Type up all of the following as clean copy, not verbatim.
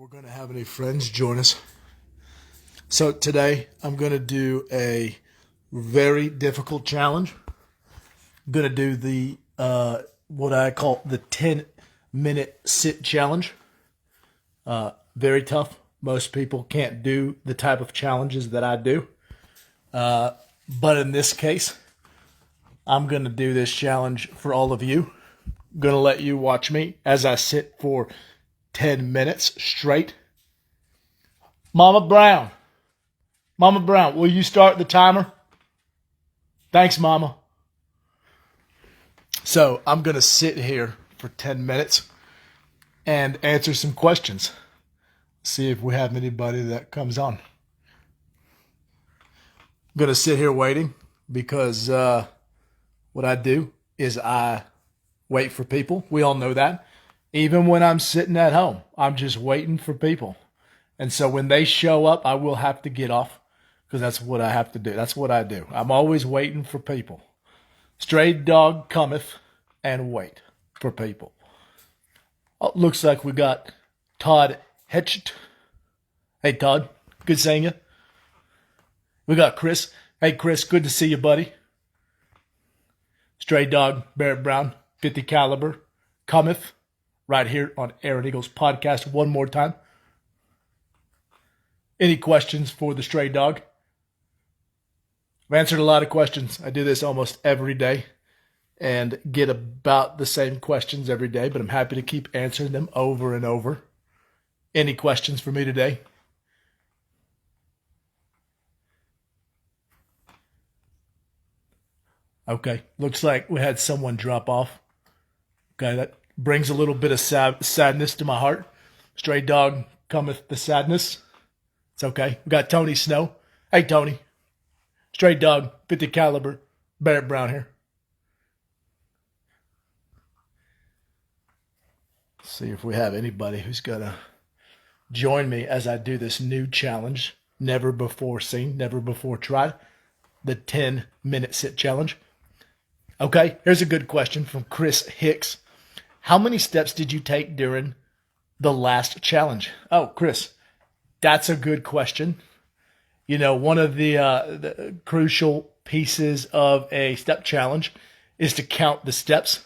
we're going to have any friends join us. So today I'm going to do a very difficult challenge. I'm going to do the what I call the 10-minute sit challenge. Very tough. Most people can't do the type of challenges that I do. But in this case, I'm going to do this challenge for all of you. I'm going to let you watch me as I sit for 10 minutes straight. Mama Brown, will you start the timer? Thanks, Mama. So I'm going to sit here for 10 minutes and answer some questions. See if we have anybody that comes on. I'm going to sit here waiting because what I do is I wait for people. We all know that. Even when I'm sitting at home, I'm just waiting for people. And so when they show up, I will have to get off because that's what I have to do. That's what I do. I'm always waiting for people. Stray dog cometh and wait for people. Oh, looks like we got Todd Hetched. Hey, Todd. Good seeing you. We got Chris. Hey, Chris. Good to see you, buddy. Stray dog, Barrett Brown, 50 caliber, cometh right here on Aaron Eagles podcast one more time. Any questions for the stray dog? I've answered a lot of questions. I do this almost every day and get about the same questions every day, but I'm happy to keep answering them over and over. Any questions for me today? Okay, looks like we had someone drop off. Okay, that brings a little bit of sadness to my heart. Stray dog cometh the sadness. It's okay. We got Tony Snow. Hey, Tony. Stray dog, 50 caliber, Barrett Brown here. Let's see if we have anybody who's going to join me as I do this new challenge. Never before seen, never before tried. The 10-minute sit challenge. Okay, here's a good question from Chris Hicks. How many steps did you take during the last challenge? Oh, Chris, that's a good question. You know, one of the crucial pieces of a step challenge is to count the steps.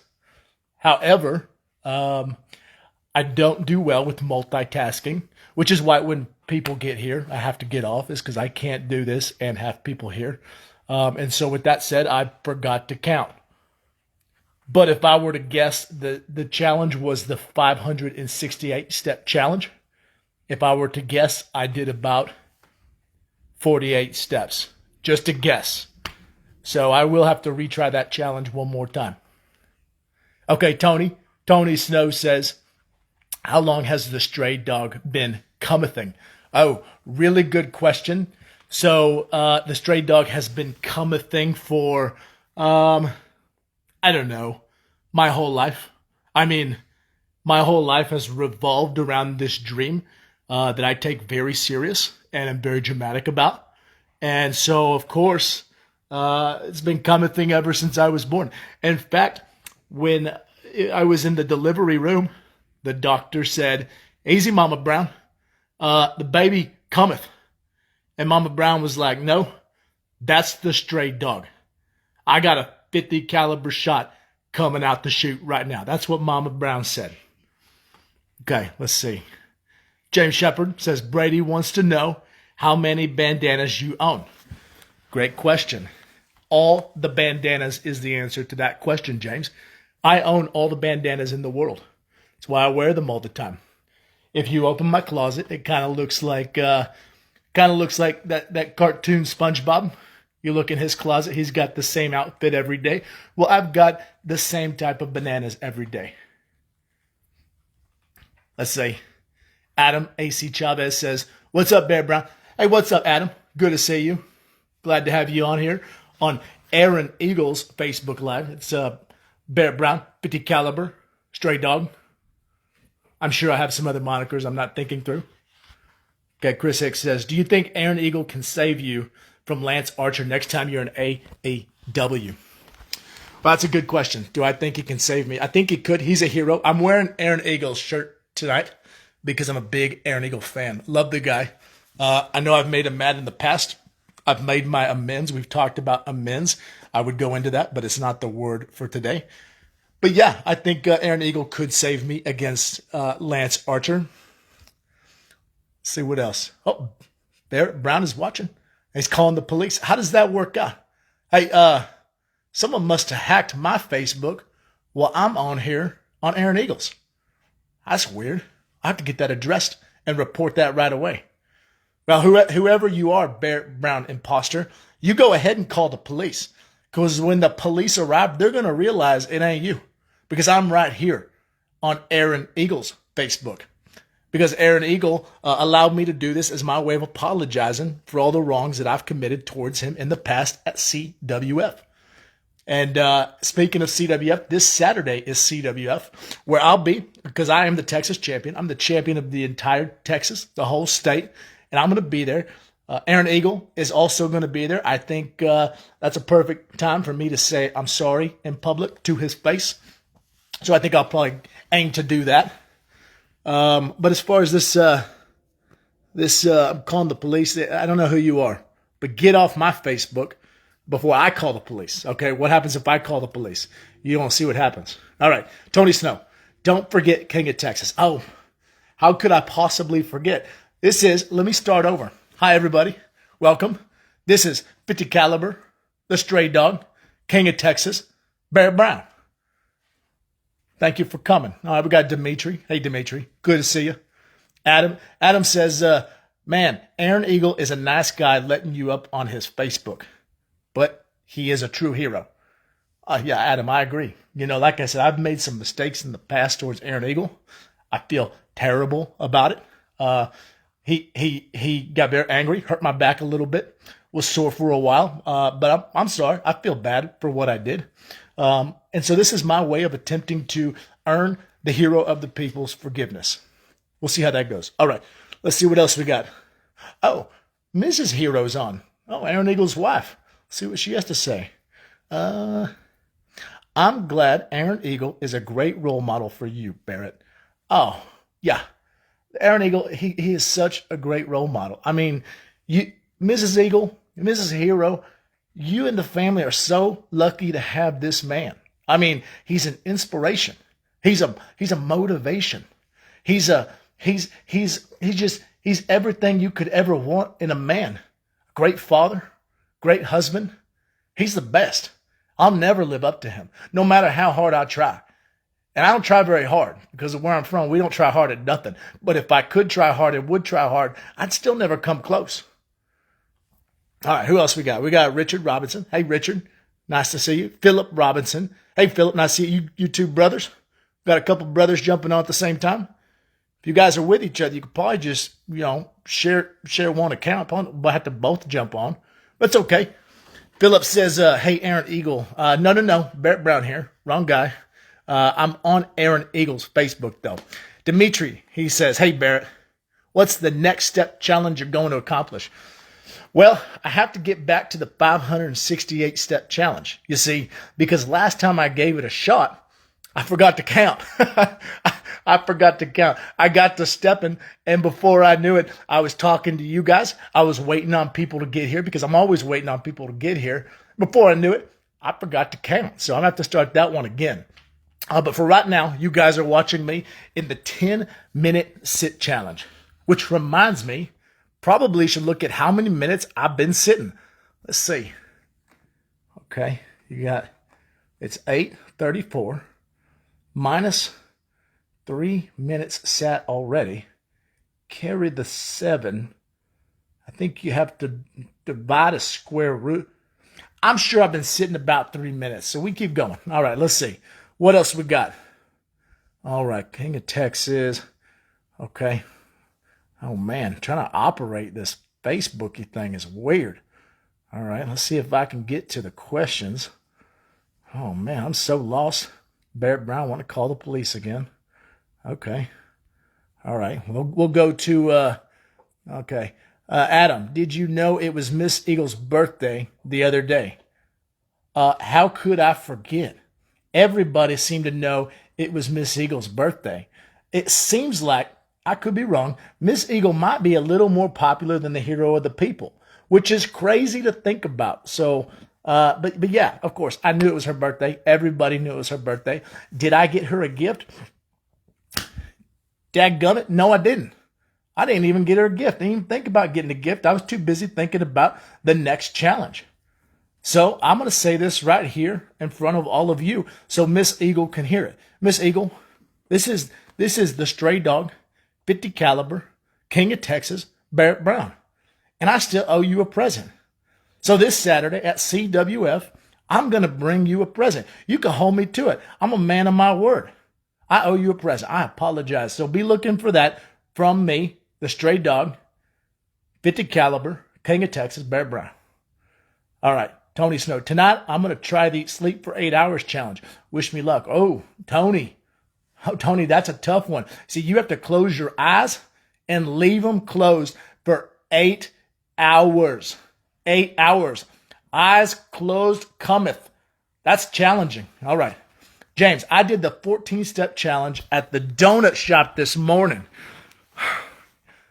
However, I don't do well with multitasking, which is why when people get here, I have to get off, is because I can't do this and have people here. And so with that said, I forgot to count. But if I were to guess, the challenge was the 568 step challenge. If I were to guess, I did about 48 steps. Just a guess. So I will have to retry that challenge one more time. Okay, Tony. Tony Snow says, how long has the stray dog been comething? Oh, really good question. So the stray dog has been comething for, I don't know, my whole life. I mean, my whole life has revolved around this dream that I take very serious and am very dramatic about. And so, of course, it's been comething ever since I was born. In fact, when I was in the delivery room, the doctor said, easy, Mama Brown, the baby cometh. And Mama Brown was like, no, that's the stray dog. I got a 50 caliber shot coming out the chute right now. That's what Mama Brown said. Okay, let's see. James Shepard says, Brady wants to know how many bandanas you own. Great question. All the bandanas is the answer to that question, James. I own all the bandanas in the world. That's why I wear them all the time. If you open my closet, it kind of looks like that cartoon SpongeBob. You look in his closet, he's got the same outfit every day. Well, I've got the same type of bananas every day. Let's see. Adam A.C. Chavez says, what's up, Bear Brown? Hey, what's up, Adam? Good to see you. Glad to have you on here on Aaron Eagles Facebook Live. It's Bear Brown, 50 caliber, stray dog. I'm sure I have some other monikers I'm not thinking through. Okay, Chris Hicks says, do you think Aaron Eagle can save you from Lance Archer next time you're in AEW? Well, that's a good question. Do I think he can save me? I think he could. He's a hero. I'm wearing Aaron Eagle's shirt tonight because I'm a big Aaron Eagle fan. Love the guy. I know I've made him mad in the past. I've made my amends. We've talked about amends. I would go into that, but it's not the word for today. But yeah, I think Aaron Eagle could save me against Lance Archer. Let's see what else. Oh, Barrett Brown is watching. He's calling the police. How does that work out? Hey, someone must have hacked my Facebook while I'm on here on Aaron Eagles. That's weird. I have to get that addressed and report that right away. Well, whoever you are, Barrett Brown imposter, you go ahead and call the police. Because when the police arrive, they're going to realize it ain't you. Because I'm right here on Aaron Eagle's Facebook. Because Aaron Eagle allowed me to do this as my way of apologizing for all the wrongs that I've committed towards him in the past at CWF. And speaking of CWF, this Saturday is CWF, where I'll be, because I am the Texas champion. I'm the champion of the entire Texas, the whole state, and I'm going to be there. Aaron Eagle is also going to be there. I think that's a perfect time for me to say I'm sorry in public to his face. So I think I'll probably aim to do that. But as far as this, I'm calling the police. I don't know who you are, but get off my Facebook before I call the police. Okay, what happens if I call the police? You don't see what happens. All right, Tony Snow, don't forget King of Texas. Oh, how could I possibly forget? Let me start over. Hi, everybody. Welcome. This is 50 Caliber, the Stray Dog, King of Texas, Barrett Brown. Thank you for coming. All right, we got Dimitri. Hey, Dimitri. Good to see you. Adam says, man, Aaron Eagle is a nice guy letting you up on his Facebook. But he is a true hero. Yeah, Adam, I agree. You know, like I said, I've made some mistakes in the past towards Aaron Eagle. I feel terrible about it. He got very angry, hurt my back a little bit, was sore for a while. But I'm sorry. I feel bad for what I did. And so this is my way of attempting to earn the hero of the people's forgiveness. We'll see how that goes. All right, let's see what else we got. Oh, Mrs. Hero's on. Oh, Aaron Eagle's wife. See what she has to say. I'm glad Aaron Eagle is a great role model for you, Barrett. Oh, yeah. Aaron Eagle, he is such a great role model. I mean, Mrs. Eagle, Mrs. Hero, you and the family are so lucky to have this man. I mean, he's an inspiration. He's a motivation. He's everything you could ever want in a man. Great father, great husband. He's the best. I'll never live up to him, no matter how hard I try. And I don't try very hard because of where I'm from. We don't try hard at nothing. But if I could try hard and would try hard, I'd still never come close. All right, who else we got? We got Richard Robinson. Hey, Richard. Nice to see you. Philip Robinson. Hey, Philip. Nice to see you two brothers. Got a couple brothers jumping on at the same time. If you guys are with each other, you could probably just, share one account. We'll have to both jump on. But it's okay. Philip says, hey, Aaron Eagle. No. Barrett Brown here. Wrong guy. I'm on Aaron Eagle's Facebook, though. Dimitri, he says, hey, Barrett, what's the next step challenge you're going to accomplish? Well, I have to get back to the 568-step challenge, you see, because last time I gave it a shot, I forgot to count. I forgot to count. I got to stepping, and before I knew it, I was talking to you guys. I was waiting on people to get here because I'm always waiting on people to get here. Before I knew it, I forgot to count. So I'm going to have to start that one again. But for right now, you guys are watching me in the 10-minute sit challenge, which reminds me, probably should look at how many minutes I've been sitting. Let's see. Okay, it's 8:34 minus 3 minutes sat already. Carry the 7. I think you have to divide a square root. I'm sure I've been sitting about 3 minutes, so we keep going. All right, let's see. What else we got? All right, King of Texas. Okay. Oh, man, trying to operate this Facebooky thing is weird. All right, let's see if I can get to the questions. Oh, man, I'm so lost. Barrett Brown, want to call the police again. Okay. All right, we'll go to, Adam, did you know it was Miss Eagle's birthday the other day? How could I forget? Everybody seemed to know it was Miss Eagle's birthday. It seems like I could be wrong. Miss Eagle might be a little more popular than the hero of the people, which is crazy to think about. So, but yeah, of course, I knew it was her birthday. Everybody knew it was her birthday. Did I get her a gift? Dadgummit, no, I didn't. I didn't even get her a gift. I didn't even think about getting a gift. I was too busy thinking about the next challenge. So I'm going to say this right here in front of all of you so Miss Eagle can hear it. Miss Eagle, this is the stray dog, 50 caliber, King of Texas, Barrett Brown. And I still owe you a present. So this Saturday at CWF, I'm going to bring you a present. You can hold me to it. I'm a man of my word. I owe you a present. I apologize. So be looking for that from me, the stray dog, 50 caliber, King of Texas, Barrett Brown. All right, Tony Snow. Tonight, I'm going to try the sleep for 8 hours challenge. Wish me luck. Oh, Tony. Oh, Tony, that's a tough one. See, you have to close your eyes and leave them closed for 8 hours. 8 hours. Eyes closed cometh. That's challenging. All right. James, I did the 14-step challenge at the donut shop this morning.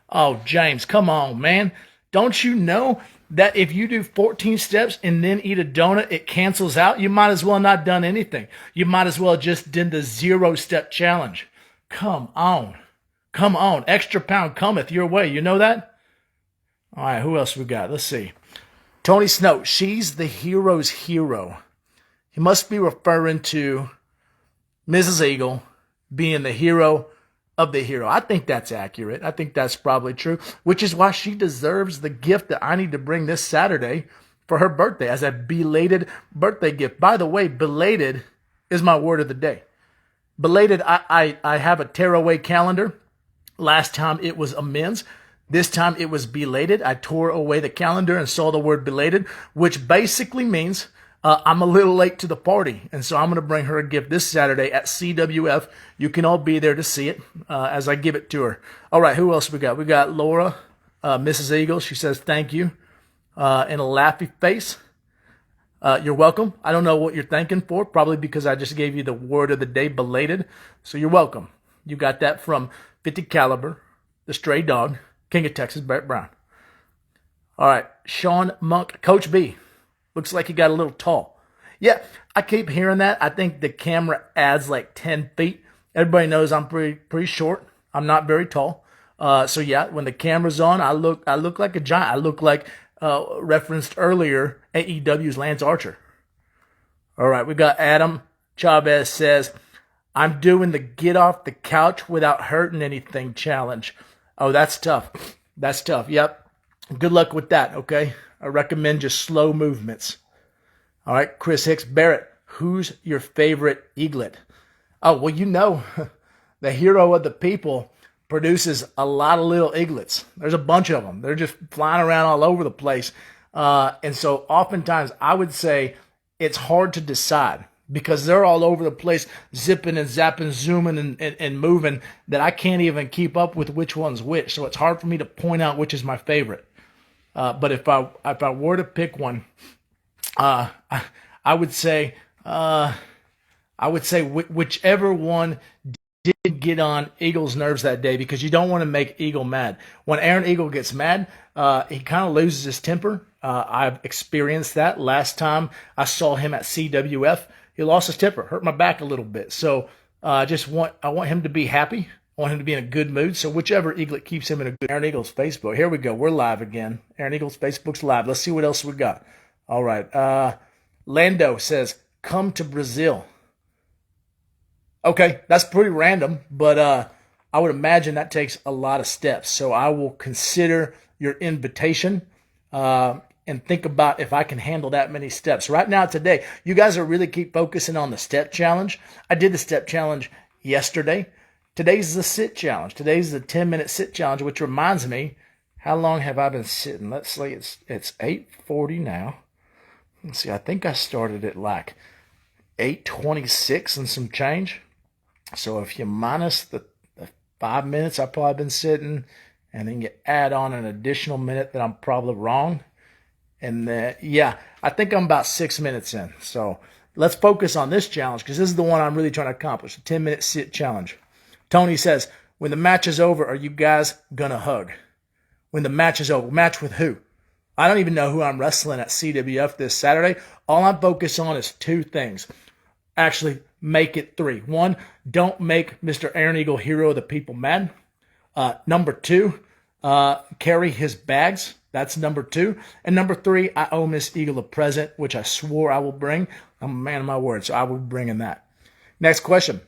Oh, James, come on, man. Don't you know that if you do 14 steps and then eat a donut, it cancels out? You might as well not done anything. You might as well just did the 0-step challenge. Come on. Come on. Extra pound cometh your way. You know that? All right, who else we got? Let's see. Tony Snow, she's the hero's hero. He must be referring to Mrs. Eagle being the hero of the hero. I think that's accurate. I think that's probably true, which is why she deserves the gift that I need to bring this Saturday for her birthday as a belated birthday gift. By the way, belated is my word of the day. Belated, I have a tearaway calendar. Last time it was amends. This time it was belated. I tore away the calendar and saw the word belated, which basically means I'm a little late to the party, and so I'm going to bring her a gift this Saturday at CWF. You can all be there to see it as I give it to her. All right, who else we got? We got Laura, Mrs. Eagle. She says thank you in a laughy face. You're welcome. I don't know what you're thanking for, probably because I just gave you the word of the day, belated. So you're welcome. You got that from 50 caliber, the stray dog, King of Texas, Barrett Brown. All right, Sean Monk, Coach B. Looks like he got a little tall. Yeah, I keep hearing that. I think the camera adds like 10 feet. Everybody knows I'm pretty short. I'm not very tall. So yeah, when the camera's on, I look like a giant. I look like referenced earlier AEW's Lance Archer. All right, we got Adam Chavez says, I'm doing the get off the couch without hurting anything challenge. Oh, that's tough. That's tough. Yep. Good luck with that, okay? I recommend just slow movements. All right, Chris Hicks, Barrett, who's your favorite eaglet? Oh, well, you know, the hero of the people produces a lot of little eaglets. There's a bunch of them. They're just flying around all over the place. And so oftentimes I would say it's hard to decide because they're all over the place, zipping and zapping, zooming and moving that I can't even keep up with which one's which. So it's hard for me to point out which is my favorite. But if I were to pick one, I would say whichever one did get on Eagle's nerves that day, because you don't want to make Eagle mad. When Aaron Eagle gets mad, he kind of loses his temper. I've experienced that last time I saw him at CWF. He lost his temper, hurt my back a little bit. So I want him to be happy. I want him to be in a good mood. So whichever eaglet keeps him in a good. Aaron Eagle's Facebook. Here we go. We're live again. Aaron Eagle's Facebook's live. Let's see what else we got. All right. Lando says, come to Brazil. Okay, that's pretty random, but I would imagine that takes a lot of steps. So I will consider your invitation and think about if I can handle that many steps. Right now, today, you guys are really keep focusing on the step challenge. I did the step challenge yesterday. Today's the sit challenge. Today's the 10-minute sit challenge, which reminds me, how long have I been sitting? Let's see, it's 8:40 now. Let's see, I think I started at like 8:26 and some change. So if you minus the 5 minutes I've probably been sitting, and then you add on an additional minute that I'm probably wrong, and yeah, I think I'm about 6 minutes in. So let's focus on this challenge because this is the one I'm really trying to accomplish, the 10-minute sit challenge. Tony says, When the match is over, are you guys going to hug? When the match is over. Match with who? I don't even know who I'm wrestling at CWF this Saturday. All I'm focused on is 2 things. Actually, make it 3. 1, don't make Mr. Aaron Eagle Hero of the People mad. Number 2, carry his bags. That's number 2. And number 3, I owe Miss Eagle a present, which I swore I will bring. I'm a man of my word, so I will be bringing that. Next question.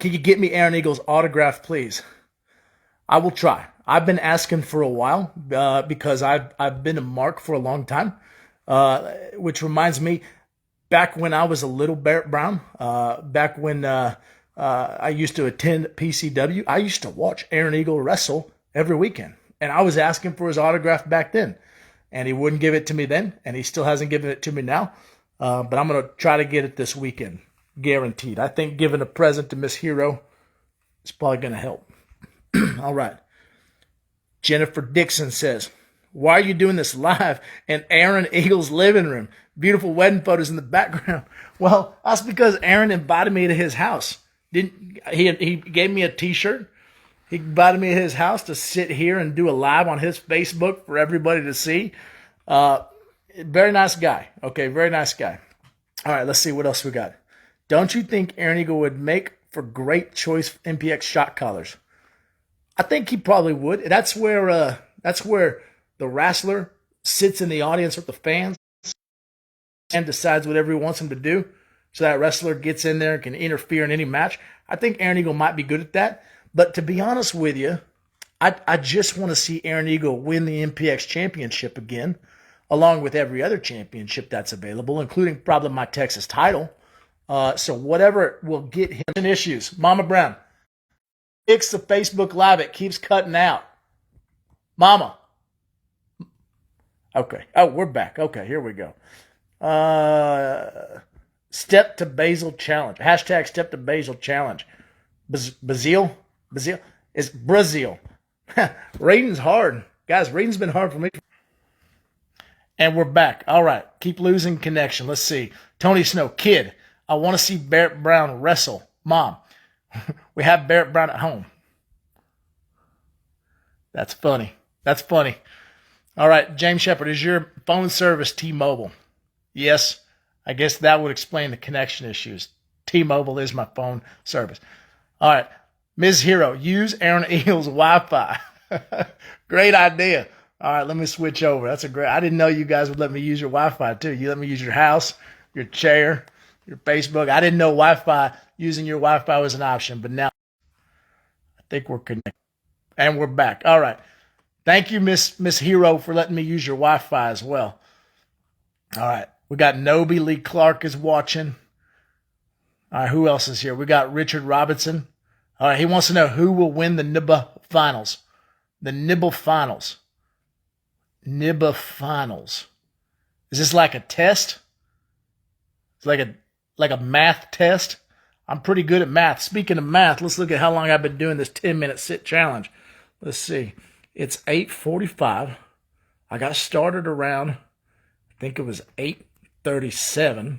Can you get me Aaron Eagle's autograph, please? I will try. I've been asking for a while because I've been a mark for a long time, which reminds me, back when I was a little Barrett Brown, back when I used to attend PCW, I used to watch Aaron Eagle wrestle every weekend. And I was asking for his autograph back then. And he wouldn't give it to me then, and he still hasn't given it to me now. But I'm going to try to get it this weekend, guaranteed. I think giving a present to Miss Hero is probably going to help. All right. Jennifer Dixon says, why are you doing this live in Aaron Eagle's living room? Beautiful wedding photos in the background. Well, that's because Aaron invited me to his house. He gave me a T-shirt. He invited me to his house to sit here and do a live on his Facebook for everybody to see. Very nice guy. Okay, very nice guy. All right, let's see what else we got. Don't you think Aaron Eagle would make for great choice MPX shot callers? I think he probably would. That's where the wrestler sits in the audience with the fans and decides whatever he wants him to do. So that wrestler gets in there and can interfere in any match. I think Aaron Eagle might be good at that. But to be honest with you, I just want to see Aaron Eagle win the MPX championship again, along with every other championship that's available, including probably my Texas title. So whatever will get him in issues. Mama Brown, fix the Facebook Live. It keeps cutting out. Mama. Okay. Oh, we're back. Okay, here we go. Step to Basil challenge. Hashtag step to Basil challenge. Brazil is Brazil. Reading's hard. Guys, reading's been hard for me. And we're back. All right. Keep losing connection. Let's see. Tony Snow, kid, I want to see Barrett Brown wrestle. Mom, we have Barrett Brown at home. That's funny. That's funny. All right. James Shepard, is your phone service T-Mobile? Yes. I guess that would explain the connection issues. T-Mobile is my phone service. All right. Ms. Hero, use Aaron Eagle's Wi-Fi. Great idea. All right, let me switch over. That's a great. I didn't know you guys would let me use your Wi-Fi too. You let me use your house, your chair, your Facebook. I didn't know Wi-Fi, using your Wi-Fi was an option, but now I think we're connected. And we're back. All right. Thank you, Miss Hero, for letting me use your Wi-Fi as well. All right. We got Noby Lee Clark is watching. All right, who else is here? We got Richard Robinson. All right, he wants to know who will win the NIBA finals. The NIBA finals. NIBA finals. Is this like a test? It's like a math test? I'm pretty good at math. Speaking of math, let's look at how long I've been doing this 10-minute sit challenge. Let's see. It's 8:45. I got started around, I think it was 8:37,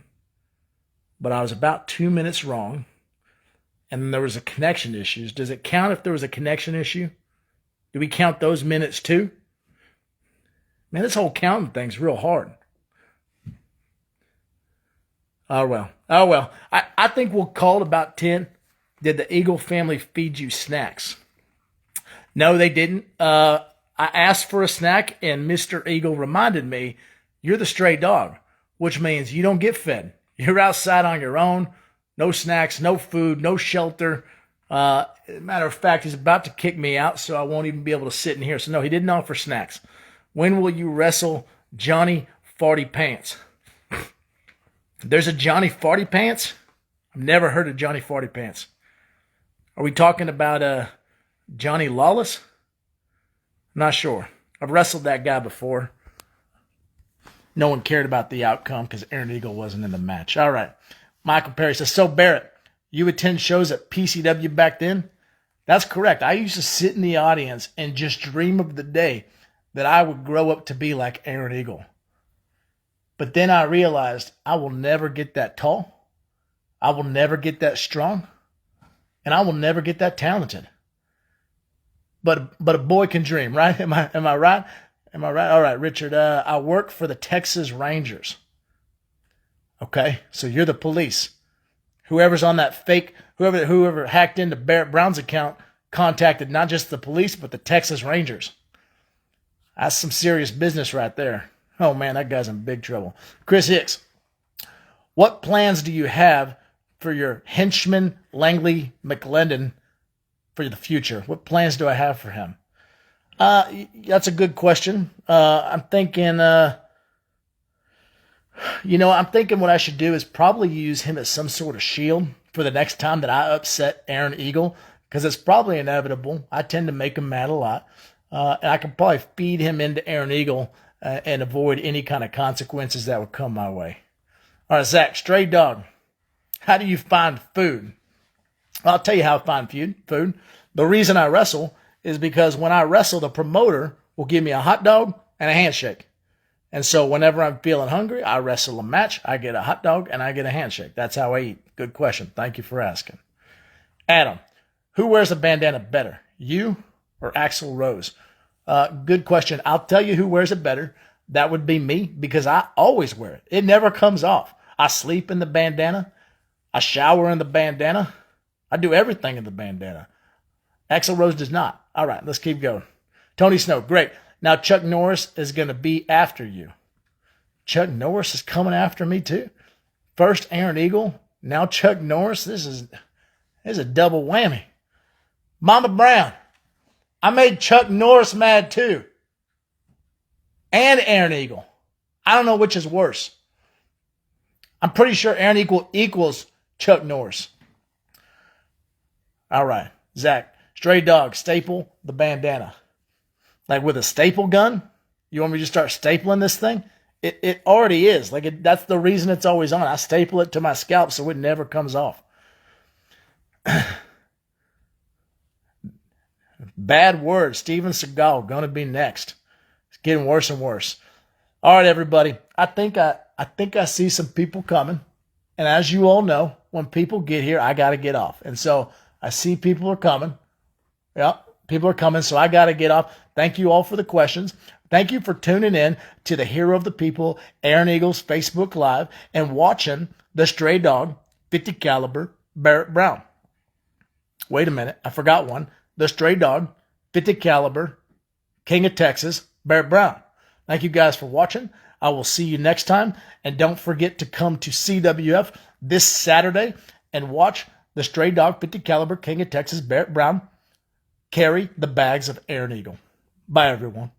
but I was about 2 minutes wrong. And then there was a connection issue. Does it count if there was a connection issue? Do we count those minutes too? Man, this whole counting thing's real hard. Oh, well. I think we'll call it about 10. Did the Eagle family feed you snacks? No, they didn't. I asked for a snack, and Mr. Eagle reminded me, you're the stray dog, which means you don't get fed. You're outside on your own. No snacks, no food, no shelter. As a matter of fact, he's about to kick me out, so I won't even be able to sit in here. So, no, he didn't offer snacks. When will you wrestle Johnny Farty Pants? There's a Johnny Farty Pants? I've never heard of Johnny Farty Pants. Are we talking about Johnny Lawless? Not sure. I've wrestled that guy before. No one cared about the outcome because Aaron Eagle wasn't in the match. All right. Michael Perry says, so Barrett, you attend shows at PCW back then? That's correct. I used to sit in the audience and just dream of the day that I would grow up to be like Aaron Eagle. But then I realized I will never get that tall. I will never get that strong. And I will never get that talented. but a boy can dream, right? Am I right? Am I right? All right, Richard. I work for the Texas Rangers. Okay, so you're the police. Whoever's on that fake, whoever hacked into Barrett Brown's account contacted not just the police but the Texas Rangers. That's some serious business right there. Oh man, that guy's in big trouble. Chris Hicks, what plans do you have for your henchman Langley McLendon for the future? What plans do I have for him? That's a good question. I'm thinking, I'm thinking what I should do is probably use him as some sort of shield for the next time that I upset Aaron Eagle, because it's probably inevitable. I tend to make him mad a lot. And I could probably feed him into Aaron Eagle and avoid any kind of consequences that would come my way. All right, Zach, stray dog. How do you find food? I'll tell you how I find food. The reason I wrestle is because when I wrestle, the promoter will give me a hot dog and a handshake. And so whenever I'm feeling hungry, I wrestle a match, I get a hot dog, and I get a handshake. That's how I eat. Good question. Thank you for asking. Adam, who wears a bandana better, you or Axl Rose? Good question. I'll tell you who wears it better. That would be me, because I always wear it. It never comes off. I sleep in the bandana. I shower in the bandana. I do everything in the bandana. Axl Rose does not. All right, let's keep going. Tony Snow, great. Now Chuck Norris is going to be after you. Chuck Norris is coming after me too. First Aaron Eagle, now Chuck Norris. This is a double whammy. Mama Brown, I made Chuck Norris mad too. And Aaron Eagle. I don't know which is worse. I'm pretty sure Aaron Eagle equals Chuck Norris. All right, Zach, stray dog, staple the bandana. Like with a staple gun? You want me to start stapling this thing? It already is. That's the reason it's always on. I staple it to my scalp so it never comes off. Bad word. Steven Seagal going to be next. It's getting worse and worse. All right, everybody. I think I see some people coming. And as you all know, when people get here, I got to get off. And so I see people are coming. Yeah, people are coming, so I got to get off. Thank you all for the questions. Thank you for tuning in to the Hero of the People, Aaron Eagles Facebook Live, and watching the stray dog, 50 caliber Barrett Brown. Wait a minute, I forgot one. The stray dog, 50 caliber, King of Texas, Barrett Brown. Thank you guys for watching. I will see you next time. And don't forget to come to CWF this Saturday and watch the stray dog, 50 caliber, King of Texas, Barrett Brown carry the bags of Aaron Eagle. Bye, everyone.